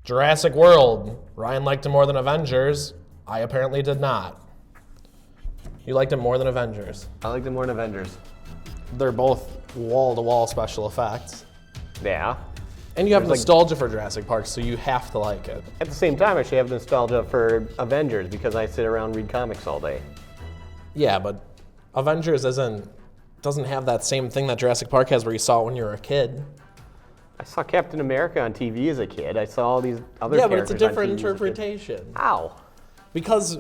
Jurassic World. Ryan liked it more than Avengers. I apparently did not. You liked it more than Avengers. I liked it more than Avengers. They're both wall-to-wall special effects. Yeah. And you have nostalgia for Jurassic Park, so you have to like it. At the same time, I should have nostalgia for Avengers because I sit around and read comics all day. Yeah, but Avengers doesn't have that same thing that Jurassic Park has where you saw it when you were a kid. I saw Captain America on TV as a kid. I saw all these other characters on TV. Yeah, but it's a different interpretation. How? Because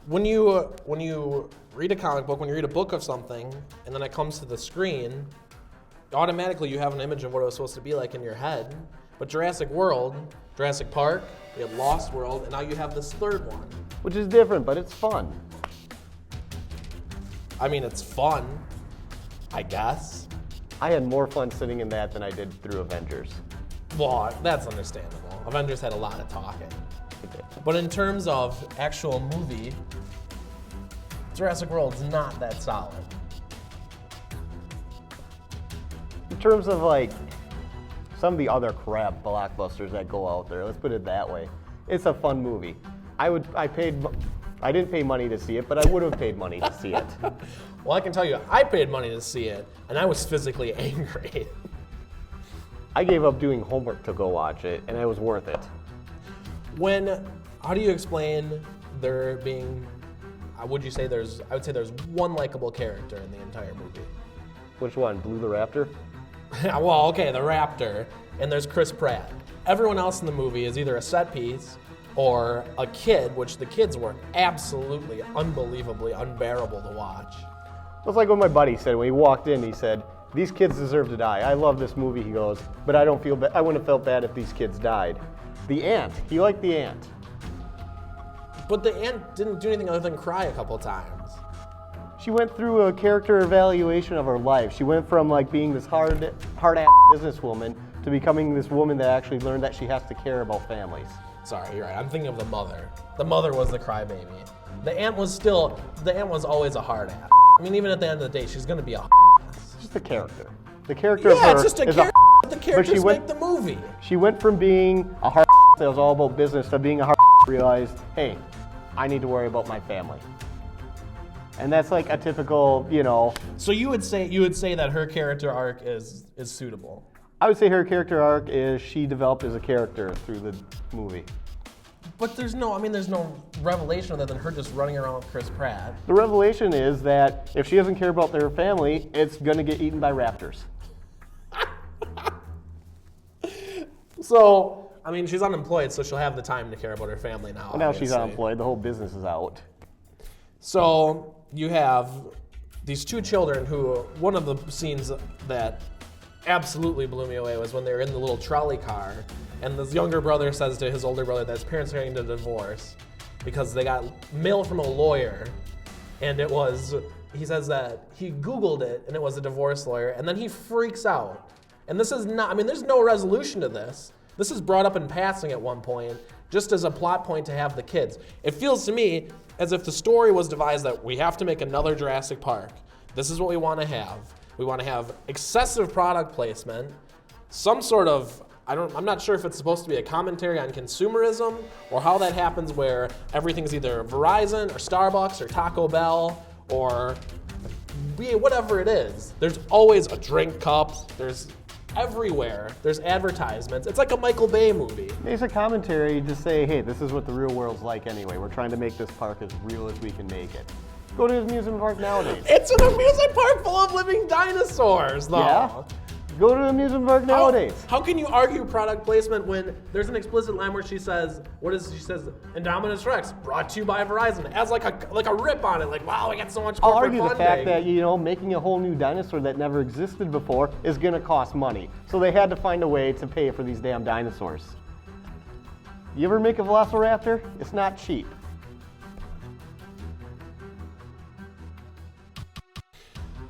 when you read a comic book, when you read a book of something, and then it comes to the screen, automatically you have an image of what it was supposed to be like in your head. But Jurassic World, Jurassic Park, we had Lost World, and now you have this third one. Which is different, but it's fun. I mean, it's fun, I guess. I had more fun sitting in that than I did through Avengers. Well, that's understandable. Avengers had a lot of talking. But in terms of actual movie, Jurassic World's not that solid. In terms of like some of the other crap blockbusters that go out there, let's put it that way, it's a fun movie. I didn't pay money to see it, but I would have paid money to see it. Well, I can tell you, I paid money to see it, and I was physically angry. I gave up doing homework to go watch it, and it was worth it. How do you explain there being, I would say there's one likable character in the entire movie. Which one, Blue the Raptor? Well, okay, the Raptor, and there's Chris Pratt. Everyone else in the movie is either a set piece or a kid, which the kids were absolutely, unbelievably unbearable to watch. It's like what my buddy said when he walked in. He said, "These kids deserve to die. I love this movie," he goes, "but I don't feel bad. I wouldn't have felt bad if these kids died." The ant. He liked the ant. But the ant didn't do anything other than cry a couple times. She went through a character evaluation of her life. She went from like being this hard-ass businesswoman to becoming this woman that actually learned that she has to care about families. Sorry, you're right. I'm thinking of the mother. The mother was the crybaby. The ant was always a hard ass. I mean, even at the end of the day, she's gonna be a ass. Just the character. The character of her it's just a character. The characters make the movie. She went from being a hard that was all about business to being a hard realized, hey, I need to worry about my family. And that's like a typical, So you would say that her character arc is suitable. I would say her character arc is she developed as a character through the movie. But there's no revelation other than her just running around with Chris Pratt. The revelation is that if she doesn't care about their family, it's gonna get eaten by raptors. So, I mean, she's unemployed, so she'll have the time to care about her family now. Well, now she's unemployed, the whole business is out. So, you have these two children who, one of the scenes that absolutely blew me away was when they were in the little trolley car, and this younger brother says to his older brother that his parents are getting a divorce because they got mail from a lawyer, and he says that he Googled it, and it was a divorce lawyer, and then he freaks out. And this is not, there's no resolution to this. This is brought up in passing at one point, just as a plot point to have the kids. It feels to me as if the story was devised that we have to make another Jurassic Park. This is what we want to have. We want to have excessive product placement, some sort of, I'm not sure if it's supposed to be a commentary on consumerism or how that happens where everything's either Verizon or Starbucks or Taco Bell or whatever it is. There's always a drink cup. There's everywhere. There's advertisements. It's like a Michael Bay movie. It's a commentary to say, hey, this is what the real world's like anyway. We're trying to make this park as real as we can make it. Go to the amusement park nowadays. It's an amusement park full of living dinosaurs, though. Yeah. Go to the amusement park nowadays. How can you argue product placement when there's an explicit line where she says, Indominus Rex, brought to you by Verizon. It has like a rip on it, like, wow, we got so much more. I'll argue the fact that, making a whole new dinosaur that never existed before is gonna cost money. So they had to find a way to pay for these damn dinosaurs. You ever make a velociraptor? It's not cheap.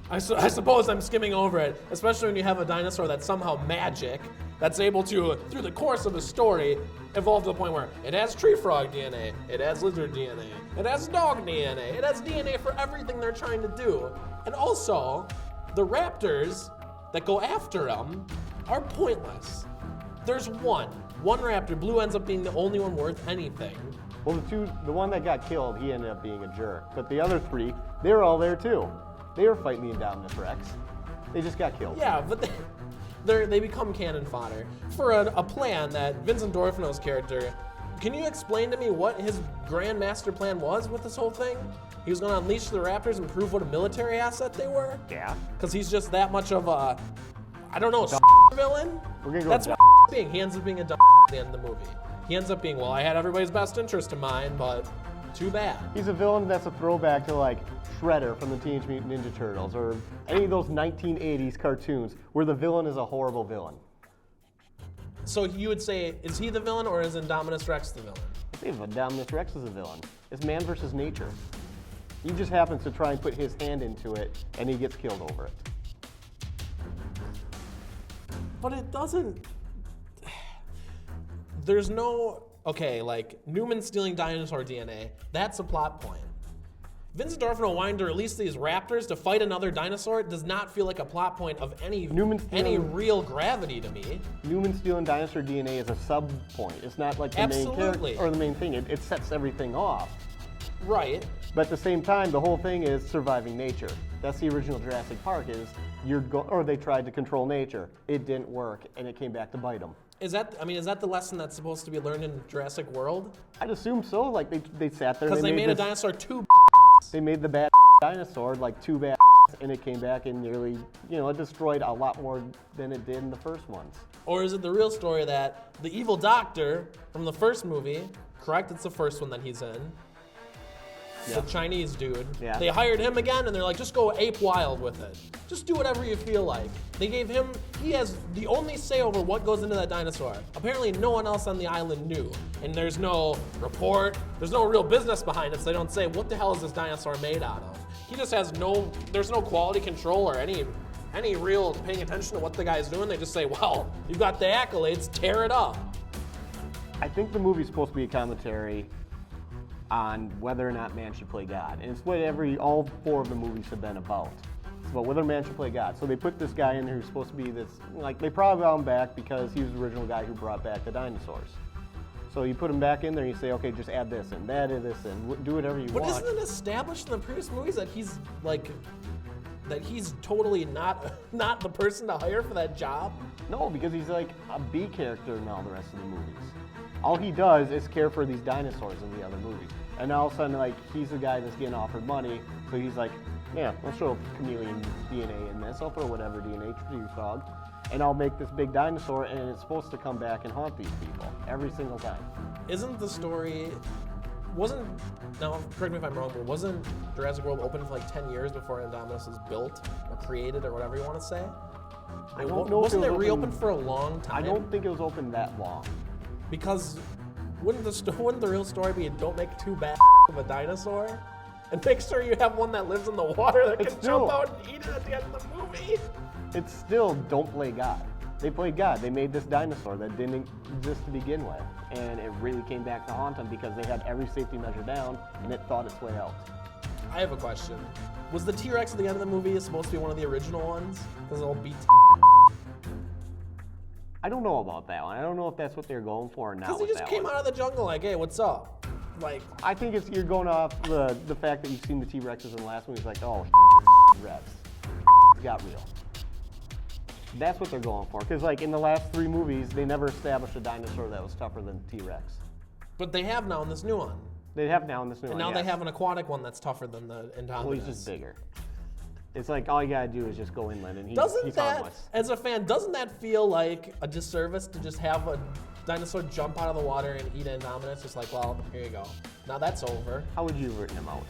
I suppose I'm skimming over it, especially when you have a dinosaur that's somehow magic, that's able to, through the course of the story, evolve to the point where it has tree frog DNA, it has lizard DNA, it has dog DNA, it has DNA for everything they're trying to do. And also, the raptors that go after them are pointless. There's one one raptor, Blue ends up being the only one worth anything. Well, the one that got killed, he ended up being a jerk. But the other three, they were all there too. They were fighting the Indominus Rex. They just got killed. Yeah, but they become cannon fodder for a plan that Vincent D'Onofrio's character. Can you explain to me what his grand master plan was with this whole thing? He was going to unleash the raptors and prove what a military asset they were? Yeah. Because he's just that much of a, I don't know, villain? We're gonna go That's with what being. He ends up being a at the end of the movie. He ends up being, well, I had everybody's best interest in mind, but too bad. He's a villain that's a throwback to like Shredder from the Teenage Mutant Ninja Turtles or any of those 1980s cartoons where the villain is a horrible villain. So you would say, is he the villain or is Indominus Rex the villain? I think Indominus Rex is a villain. It's man versus nature. He just happens to try and put his hand into it and he gets killed over it. But it doesn't. There's no. Okay, like Newman stealing dinosaur DNA, that's a plot point. Vincent D'Onofrio wanting to release these raptors to fight another dinosaur does not feel like a plot point of any real gravity to me. Newman stealing dinosaur DNA is a sub point. It's not like the main character or the main thing. It sets everything off. Right. But at the same time, the whole thing is surviving nature. That's the original Jurassic Park. Or they tried to control nature. It didn't work, and it came back to bite them. Is that the lesson that's supposed to be learned in Jurassic World? I'd assume so. Like they sat there. Because they made a dinosaur too. They made the bad dinosaur like too bad, and it came back and nearly, it destroyed a lot more than it did in the first ones. Or is it the real story that the evil doctor from the first movie, correct? It's the first one that he's in. The Chinese dude. Yeah. They hired him again, and they're like, just go ape wild with it. Just do whatever you feel like. They gave him, he has the only say over what goes into that dinosaur. Apparently no one else on the island knew. And there's no report, there's no real business behind it, so they don't say, what the hell is this dinosaur made out of? He just has there's no quality control or any real paying attention to what the guy's doing. They just say, well, you got the accolades, tear it up. I think the movie's supposed to be a commentary on whether or not man should play God. And it's what all four of the movies have been about. It's about whether man should play God. So they put this guy in there who's supposed to be this, they probably brought him back because he was the original guy who brought back the dinosaurs. So you put him back in there and you say, okay, just add this and that and this and do whatever you want. But isn't it established in the previous movies that he's totally not the person to hire for that job? No, because he's like a B character in all the rest of the movies. All he does is care for these dinosaurs in the other movies. And all of a sudden, he's the guy that's getting offered money, so he's like, yeah, let's throw chameleon DNA in this. I'll throw whatever DNA to your dog, and I'll make this big dinosaur, and it's supposed to come back and haunt these people every single time. Isn't the story, now correct me if I'm wrong, but wasn't Jurassic World open for 10 years before Indominus was built or created or whatever you want to say? I don't know. Wasn't it reopened for a long time? I don't think it was open that long. Because wouldn't the real story be don't make too bad of a dinosaur? And make sure you have one that lives in the water that can jump out and eat it at the end of the movie? It's still don't play God. They played God. They made this dinosaur that didn't exist to begin with. And it really came back to haunt them because they had every safety measure down and it thought its way out. I have a question. Was the T-Rex at the end of the movie supposed to be one of the original ones? Because it'll beat I don't know about that one. I don't know if that's what they're going for now. Because he just came out of the jungle like, hey, what's up? I think you're going off the fact that you've seen the T-Rexes in the last one. He's like, oh, Rex. Got real. That's what they're going for. Because in the last three movies, they never established a dinosaur that was tougher than T-Rex. But they have now in this new one. They have now in this new one, And now they have an aquatic one that's tougher than the Indominus. Well, he's just bigger. It's all you gotta do is just go inland and he's harmless. As a fan, doesn't that feel like a disservice to just have a dinosaur jump out of the water and eat Indominus? Just well, here you go. Now that's over. How would you have written him out?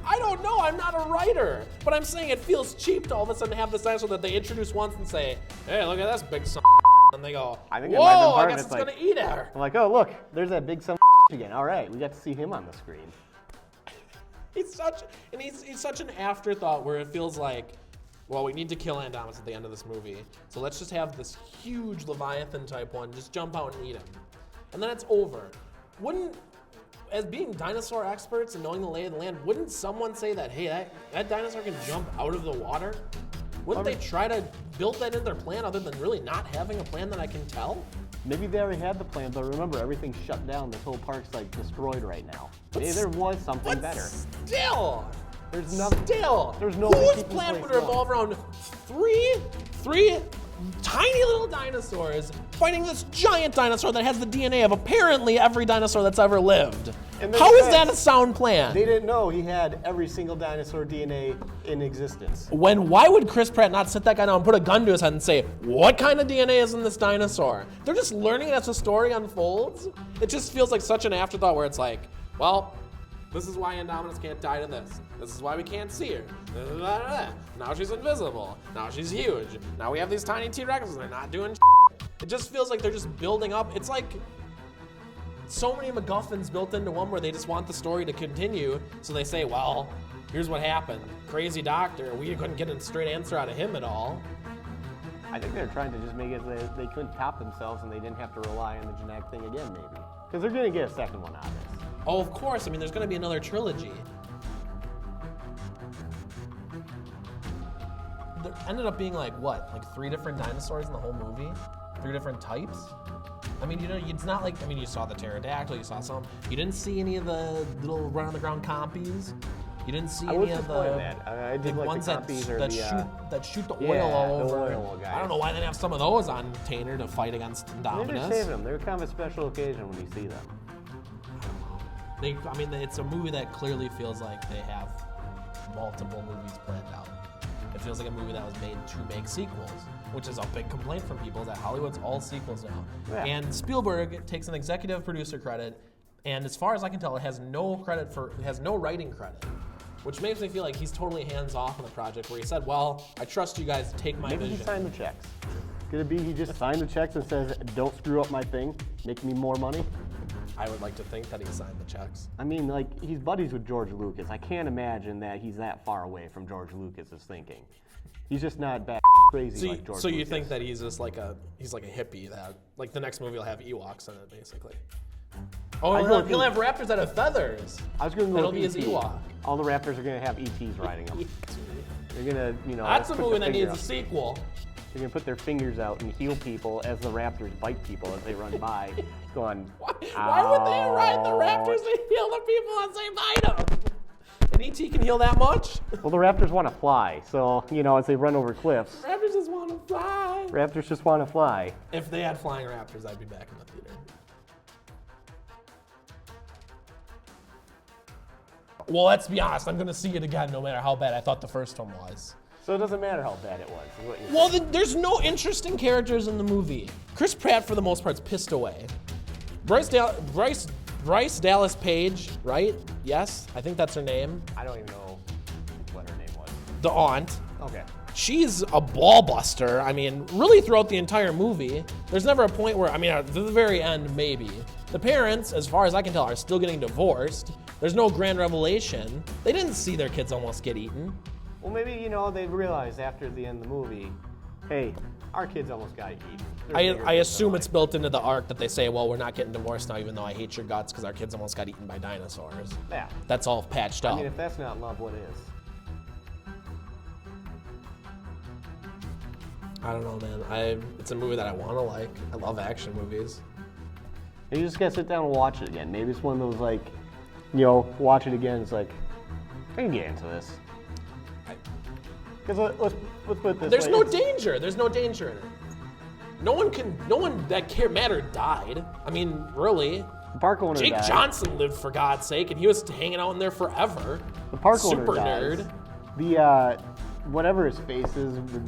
I don't know, I'm not a writer. But I'm saying it feels cheap to all of a sudden have this dinosaur that they introduce once and say, hey, look at this big son and they go, I think whoa, I guess it's gonna eat her. I'm like, oh look, there's that big son again. All right, we got to see him on the screen. He's such an afterthought where it feels like, well, we need to kill Indominus at the end of this movie, so let's just have this huge Leviathan type one just jump out and eat him. And then it's over. As being dinosaur experts and knowing the lay of the land, wouldn't someone say that, hey, that dinosaur can jump out of the water? Wouldn't they try to build that in their plan other than really not having a plan that I can tell? Maybe they already had the plan, but remember, everything's shut down. This whole park's like destroyed right now. Maybe there was something better. Still, There's nothing. there's no way to whose keep this plan place would revolve around three tiny little dinosaurs fighting this giant dinosaur that has the DNA of apparently every dinosaur that's ever lived? And How is that a sound plan? They didn't know he had every single dinosaur DNA in existence. Why would Chris Pratt not sit that guy down and put a gun to his head and say, what kind of DNA is in this dinosaur? They're just learning it as the story unfolds. It just feels like such an afterthought where it's like, well, this is why Indominus can't die to this. This is why we can't see her. Now she's invisible. Now she's huge. Now we have these tiny T-Rexes and they're not doing shit. It just feels like they're just building up. It's like so many MacGuffins built into one where they just want the story to continue. So they say, well, here's what happened. Crazy doctor. We couldn't get a straight answer out of him at all. I think they're trying to just make it so they couldn't top themselves and they didn't have to rely on the genetic thing again, maybe. Because they're going to get a second one out of this. Oh, of course. I mean, there's going to be another trilogy. There ended up being like, what? Like 3 different dinosaurs in the whole movie? 3 different types? I mean, it's not like, you saw the pterodactyl, you saw some. You didn't see any of the little run-on-the-ground compies. You didn't see any of the I did big like ones the compies that shoot the oil all over. The oil guys. I don't know why they didn't have some of those on Tainer to fight against Maybe they're Indominus. saving them. They're kind of a special occasion when you see them. It's a movie that clearly feels like they have multiple movies planned out. It feels like a movie that was made to make sequels, which is a big complaint from people, is that Hollywood's all sequels now. Yeah. And Spielberg takes an executive producer credit, and as far as I can tell, it has no writing credit, which makes me feel like he's totally hands off on the project, where he said, well, I trust you guys to take my Maybe vision. he signed the checks. Could it be he just signed the checks and says, don't screw up my thing, make me more money? I would like to think that he signed the checks. I mean, like, he's buddies with George Lucas. I can't imagine that he's that far away from George Lucas's thinking. He's just not that crazy like George So you Lucas. think that he's just like a hippie that, like, the next movie will have Ewoks in it, basically. Oh, he'll have raptors that have feathers. I was going to go It'll with be his ET. Ewok. All the raptors are going to have ETs riding them. They're going to, That's a put movie their that needs finger a out. sequel. They're going to put their fingers out and heal people as the raptors bite people as they run by, going, Why would they ride the raptors to heal the people as they bite them? And E.T. can heal that much? Well, the raptors want to fly, so, as they run over cliffs, Raptors just want to fly. raptors just want to fly. If they had flying raptors, I'd be back in the theater. Well, let's be honest. I'm going to see it again no matter how bad I thought the first one was. So it doesn't matter how bad it was. Is what you're Well, saying. there's no interesting characters in the movie. Chris Pratt, for the most part, is pissed away. Bryce Dallas Page, right? Yes, I think that's her name. I don't even know what her name was. The aunt. Okay. She's a ball buster. I mean, really throughout the entire movie. There's never a point where, at the very end, maybe. The parents, as far as I can tell, are still getting divorced. There's no grand revelation. They didn't see their kids almost get eaten. Well, maybe, they realized after the end of the movie, hey, our kids almost got eaten. I assume it's built into the arc that they say, well, we're not getting divorced now, even though I hate your guts because our kids almost got eaten by dinosaurs. Yeah. That's all patched up. I mean, if that's not love, what is? I don't know, man. It's a movie that I want to like. I love action movies. You just gotta sit down and watch it again. Maybe it's one of those, watch it again. It's like, I can get into this. Because let's put it this There's way. no danger. There's no danger in it. No one that mattered died. I mean, really. The park owner Jake died. Johnson lived, for God's sake, and he was hanging out in there forever. The park owner Super dies. nerd. The, whatever his face is, the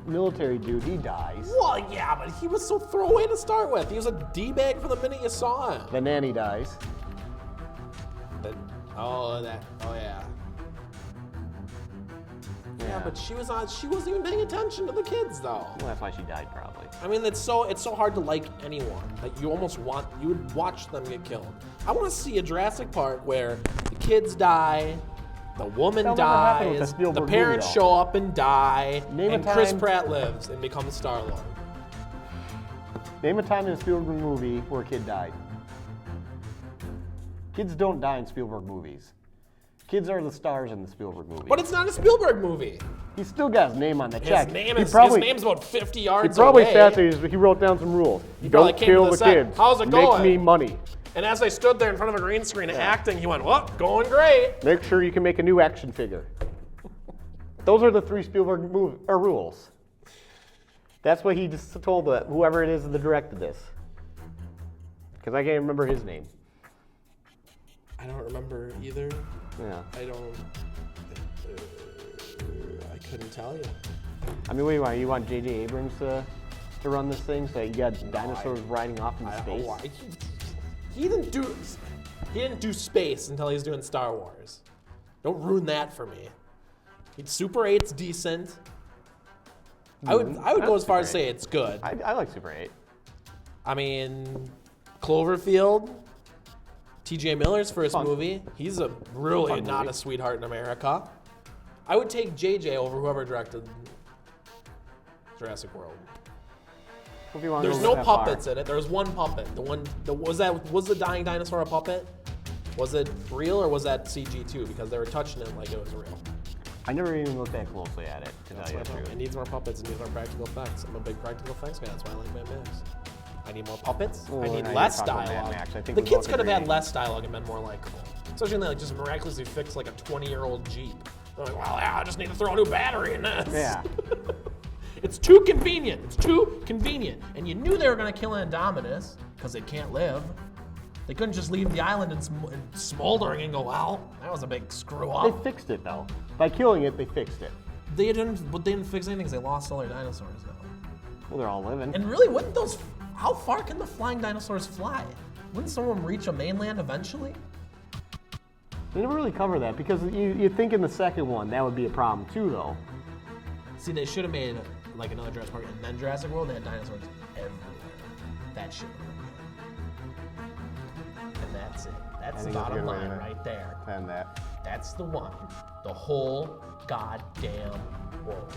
military dude, he dies. Well, yeah, but he was so throwaway to start with. He was a D-bag from the minute you saw him. The nanny dies. Oh, yeah. Yeah, but she wasn't even paying attention to the kids, though. Well, that's why she died, probably. I mean, it's so hard to like anyone that you would watch them get killed. I want to see a Jurassic Park where the kids die, the woman That'll never happen with dies, the Spielberg the movie, parents though. show up and die, Name a and Chris time- Pratt lives and becomes Star-Lord. Name a time in a Spielberg movie where a kid died. Kids don't die in Spielberg movies. Kids are the stars in the Spielberg movie. But it's not a Spielberg movie. He's still got his name on the check. His name's about 50 yards He probably away. sat there, he wrote down some rules. probably Don't came to kill the the set. kids. How's it going? Make me money. And as I stood there in front of a green screen acting, he went, well, going great. Make sure you can make a new action figure. Those are the 3 Spielberg rules. That's what he just told whoever it is that directed this. Because I can't remember his name. I don't remember either. Yeah. I couldn't tell you. I mean, what do you want? You want J.J. Abrams to run this thing so you got dinosaurs riding off into space? He didn't do space until he was doing Star Wars. Don't ruin that for me. Super 8's decent. I would go as far as say it's good. I like Super 8. I mean, Cloverfield, T.J. Miller's first movie. He's really not a sweetheart in America. I would take J.J. over whoever directed Jurassic World. There's no puppets in it. There was one puppet. Was the dying dinosaur a puppet? Was it real or was that CG too? Because they were touching it like it was real. I never even looked that closely at it, to tell you the truth. It needs more puppets. It needs more practical effects. I'm a big practical effects guy. That's why I like Mad Max. I need more puppets. I need less dialogue. The kids could have had less dialogue and been more likable. Especially when they just miraculously fix like a 20-year-old Jeep. They're like, well, yeah, I just need to throw a new battery in this. Yeah. It's too convenient. It's too convenient. And you knew they were going to kill Indominus because they can't live. They couldn't just leave the island and smoldering and go, well, that was a big screw up. They fixed it, though. By killing it, they fixed it. They didn't fix anything because they lost all their dinosaurs, though. Well, they're all living. And really, how far can the flying dinosaurs fly? Wouldn't some of them reach a mainland eventually? They never really cover that because you think in the second one that would be a problem too, though. See, they should have made like another Jurassic Park, and then Jurassic World, they had dinosaurs everywhere. That shit would have been good. And that's it. That's the bottom line right there. And that. That's the one. The whole goddamn world.